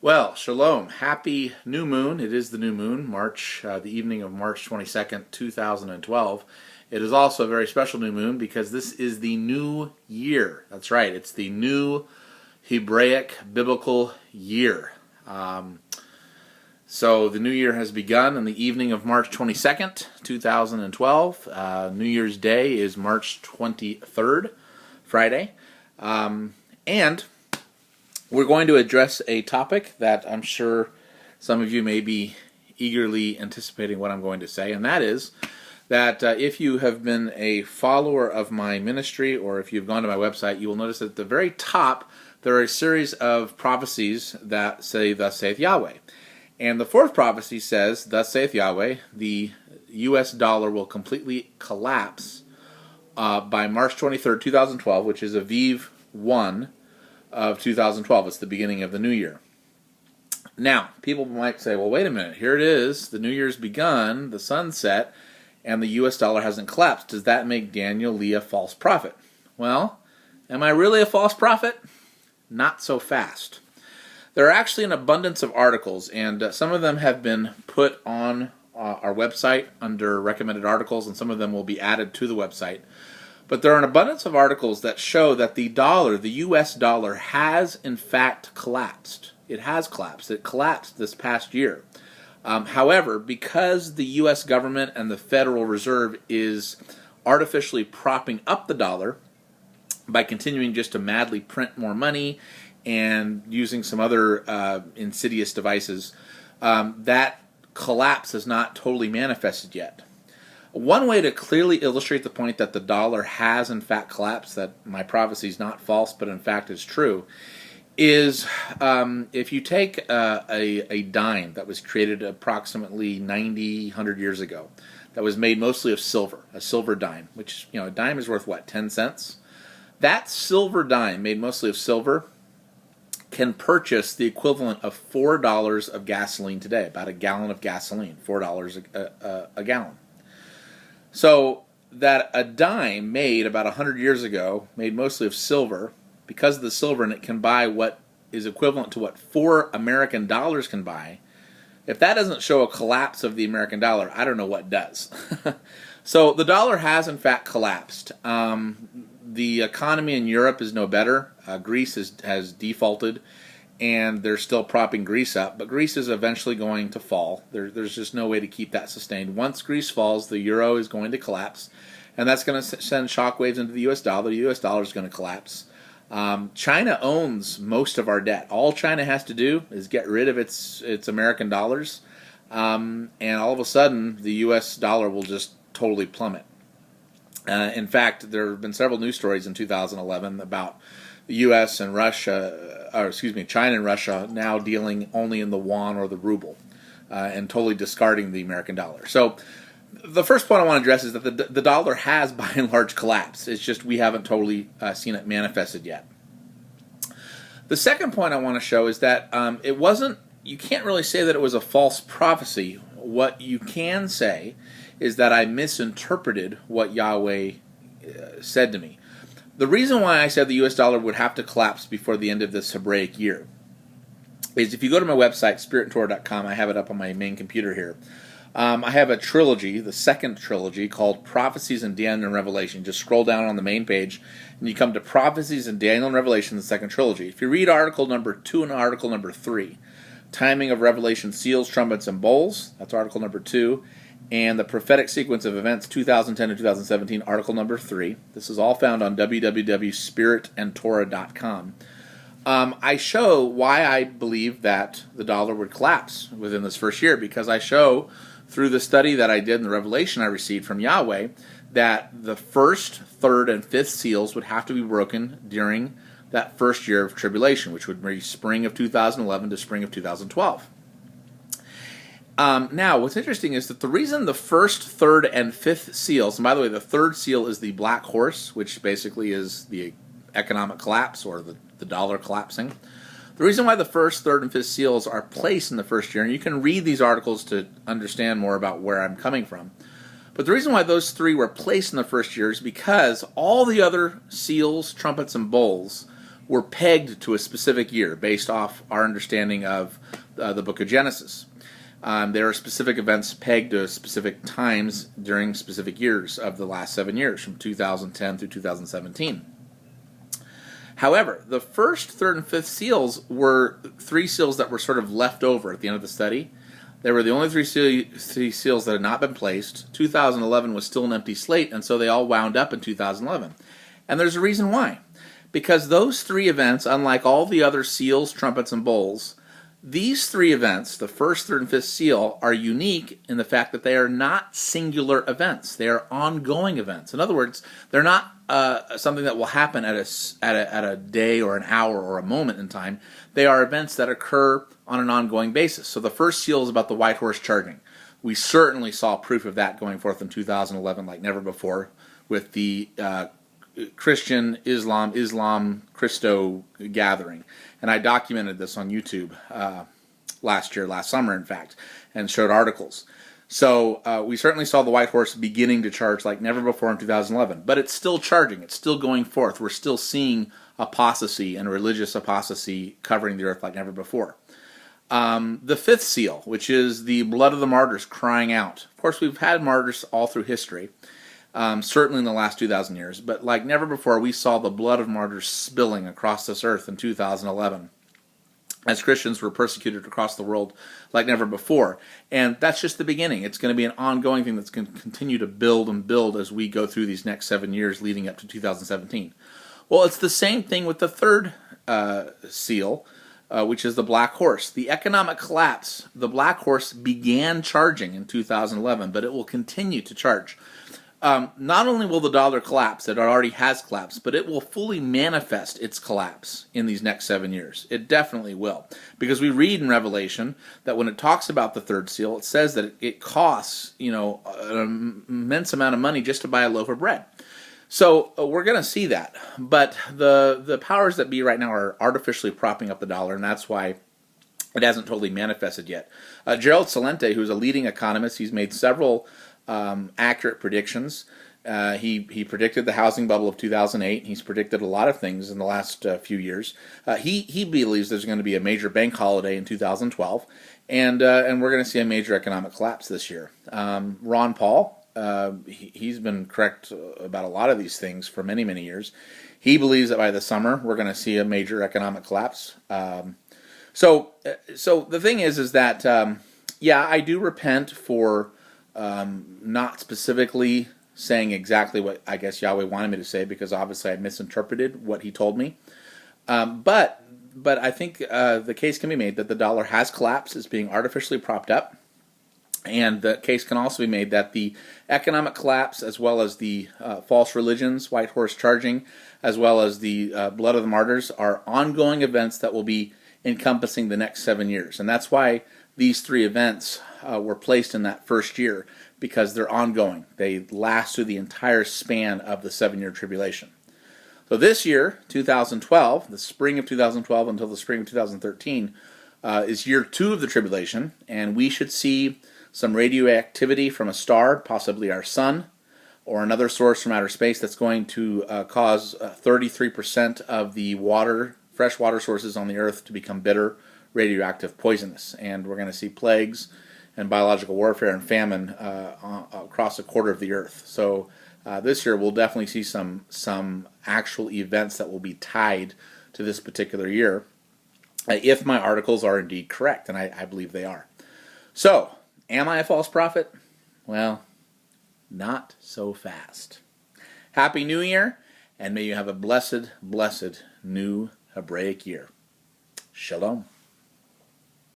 Well, shalom. Happy new moon. It is the new moon, the evening of March 22nd, 2012. It is also a very special new moon because this is the new year. That's right. It's the new Hebraic biblical year. So the new year has begun on the evening of March 22nd, 2012. New Year's Day is March 23rd, Friday. And we're going to address a topic that I'm sure some of you may be eagerly anticipating what I'm going to say, and that is that if you have been a follower of my ministry or if you've gone to my website, you will notice that at the very top there are a series of prophecies that say, "Thus saith Yahweh." And the fourth prophecy says, "Thus saith Yahweh, the U.S. dollar will completely collapse by March 23rd, 2012, which is Aviv 1 of 2012. It's the beginning of the new year." Now, people might say, well, wait a minute. Here it is. The new year's begun, the sun set, and the U.S. dollar hasn't collapsed. Does that make Daniel Lee a false prophet? Well, am I really a false prophet? Not so fast. There are actually an abundance of articles, and some of them have been put on our website under recommended articles, and some of them will be added to the website. But there are an abundance of articles that show that the dollar, the U.S. dollar, has in fact collapsed. It has collapsed. It collapsed this past year. However, because the U.S. government and the Federal Reserve is artificially propping up the dollar by continuing just to madly print more money and using some other insidious devices, that collapse has not totally manifested yet. One way to clearly illustrate the point that the dollar has in fact collapsed, that my prophecy is not false but in fact is true, is if you take a dime that was created approximately 100 years ago, that was made mostly of silver, a silver dime, which, a dime is worth what, 10 cents? That silver dime, made mostly of silver, can purchase the equivalent of $4 of gasoline today, about a gallon of gasoline, $4 a gallon. So that a dime made about 100 years ago, made mostly of silver, because of the silver in it, can buy what is equivalent to what 4 American dollars can buy. If that doesn't show a collapse of the American dollar, I don't know what does. So the dollar has in fact collapsed. The economy in Europe is no better. Greece has defaulted, and they're still propping Greece up, but Greece is eventually going to fall. There's just no way to keep that sustained. Once Greece falls, the euro is going to collapse, and that's going to send shockwaves into the U.S. dollar. The U.S. dollar is going to collapse. China owns most of our debt. All China has to do is get rid of its American dollars, and all of a sudden, the U.S. dollar will just totally plummet. In fact, there have been several news stories in 2011 about the U.S. and China and Russia now dealing only in the yuan or the ruble, and totally discarding the American dollar. So the first point I want to address is that the dollar has, by and large, collapsed. It's just we haven't totally seen it manifested yet. The second point I want to show is that you can't really say that it was a false prophecy. What you can say is that I misinterpreted what Yahweh said to me. The reason why I said the U.S. dollar would have to collapse before the end of this Hebraic year is if you go to my website, spiritandtorah.com, I have it up on my main computer here. I have a trilogy, the second trilogy, called Prophecies in Daniel and Revelation. Just scroll down on the main page, and you come to Prophecies in Daniel and Revelation, the second trilogy. If you read article number 2 and article number 3, Timing of Revelation, Seals, Trumpets, and Bowls, that's article number 2, and the prophetic sequence of events 2010 to 2017, article number 3. This is all found on www.spiritandtorah.com. I show why I believe that the dollar would collapse within this first year, because I show through the study that I did and the revelation I received from Yahweh that the first, third, and fifth seals would have to be broken during that first year of tribulation, which would be spring of 2011 to spring of 2012. Now, what's interesting is that the reason the first, third, and fifth seals, and by the way, the third seal is the black horse, which basically is the economic collapse or the dollar collapsing. The reason why the first, third, and fifth seals are placed in the first year, and you can read these articles to understand more about where I'm coming from, but the reason why those 3 were placed in the first year is because all the other seals, trumpets, and bowls were pegged to a specific year based off our understanding of the book of Genesis. There are specific events pegged to specific times during specific years of the last 7 years, from 2010 through 2017. However, the first, third, and fifth seals were 3 seals that were sort of left over at the end of the study. They were the only 3 seals that had not been placed. 2011 was still an empty slate, and so they all wound up in 2011. And there's a reason why. Because those 3 events, unlike all the other seals, trumpets, and bowls, these 3 events, the first, third, and fifth seal, are unique in the fact that they are not singular events. They are ongoing events. In other words, they're not something that will happen at a day or an hour or a moment in time. They are events that occur on an ongoing basis. So the first seal is about the white horse charging. We certainly saw proof of that going forth in 2011 like never before with the Christian, Islam, Christo gathering. And I documented this on YouTube last summer, in fact, and showed articles. So we certainly saw the white horse beginning to charge like never before in 2011. But it's still charging. It's still going forth. We're still seeing apostasy and religious apostasy covering the earth like never before. The fifth seal, which is the blood of the martyrs crying out. Of course, we've had martyrs all through history. Certainly in the last 2,000 years, but like never before, we saw the blood of martyrs spilling across this earth in 2011 as Christians were persecuted across the world like never before. And that's just the beginning. It's going to be an ongoing thing that's going to continue to build and build as we go through these next 7 years leading up to 2017. Well, it's the same thing with the third seal, which is the black horse. The economic collapse, the black horse began charging in 2011, but it will continue to charge. Not only will the dollar collapse, it already has collapsed, but it will fully manifest its collapse in these next 7 years. It definitely will. Because we read in Revelation that when it talks about the third seal, it says that it costs, an immense amount of money just to buy a loaf of bread. So we're going to see that. But the powers that be right now are artificially propping up the dollar, and that's why it hasn't totally manifested yet. Gerald Celente, who's a leading economist, he's made several accurate predictions. He predicted the housing bubble of 2008. He's predicted a lot of things in the last few years. He believes there's going to be a major bank holiday in 2012, and we're going to see a major economic collapse this year. Ron Paul, he's been correct about a lot of these things for many, many years. He believes that by the summer we're going to see a major economic collapse. So the thing is that I do repent for not specifically saying exactly what I guess Yahweh wanted me to say, because obviously I misinterpreted what he told me. But I think the case can be made that the dollar has collapsed, is being artificially propped up, and the case can also be made that the economic collapse, as well as the false religions, white horse charging, as well as the blood of the martyrs, are ongoing events that will be encompassing the next 7 years. And that's why these 3 events were placed in that first year, because they're ongoing. They last through the entire span of the 7-year tribulation. So this year, 2012, the spring of 2012 until the spring of 2013, is year 2 of the tribulation, and we should see some radioactivity from a star, possibly our sun, or another source from outer space that's going to cause 33% of the fresh water sources on the earth to become bitter, radioactive, poisonous. And we're going to see plagues and biological warfare and famine across a quarter of the earth. So this year we'll definitely see some actual events that will be tied to this particular year, if my articles are indeed correct, and I believe they are. So, am I a false prophet? Well, not so fast. Happy New Year, and may you have a blessed, blessed new Hebraic year. Shalom.